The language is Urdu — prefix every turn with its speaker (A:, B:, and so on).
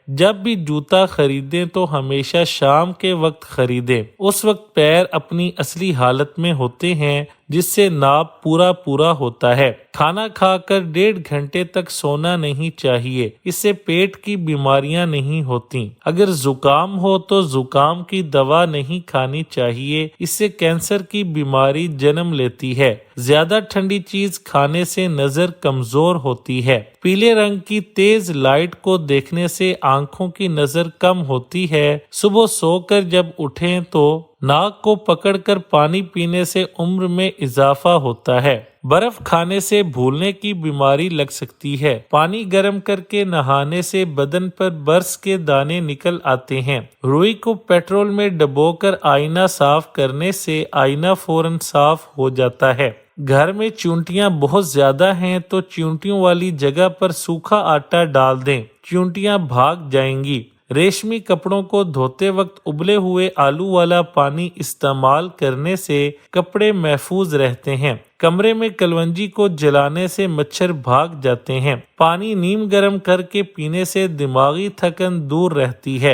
A: جب بھی جوتا خریدیں تو ہمیشہ شام کے وقت خریدیں، اس وقت پیر اپنی اصلی حالت میں ہوتے ہیں جس سے ناپ پورا ہوتا ہے۔ کھانا کھا کر 1.5 گھنٹے تک سونا نہیں چاہیے، اس سے پیٹ کی بیماریاں نہیں ہوتی۔ اگر زکام ہو تو زکام کی دوا نہیں کھانی چاہیے، اس سے کینسر کی بیماری جنم لیتی ہے۔ زیادہ ٹھنڈی چیز کھانے سے نظر کمزور ہوتی ہے۔ پیلے رنگ کی تیز لائٹ کو دیکھنے سے آنکھوں کی نظر کم ہوتی ہے۔ صبح سو کر جب اٹھیں تو ناک کو پکڑ کر پانی پینے سے عمر میں اضافہ ہوتا ہے۔ برف کھانے سے بھولنے کی بیماری لگ سکتی ہے۔ پانی گرم کر کے نہانے سے بدن پر برس کے دانے نکل آتے ہیں۔ روئی کو پیٹرول میں ڈبو کر آئینہ صاف کرنے سے آئینہ فوراً صاف ہو جاتا ہے۔ گھر میں چیونٹیاں بہت زیادہ ہیں تو چیونٹیوں والی جگہ پر سوکھا آٹا ڈال دیں، چیونٹیاں بھاگ جائیں گی۔ ریشمی کپڑوں کو دھوتے وقت ابلے ہوئے آلو والا پانی استعمال کرنے سے کپڑے محفوظ رہتے ہیں۔ کمرے میں کلونجی کو جلانے سے مچھر بھاگ جاتے ہیں۔ پانی نیم گرم کر کے پینے سے دماغی تھکن دور رہتی ہے۔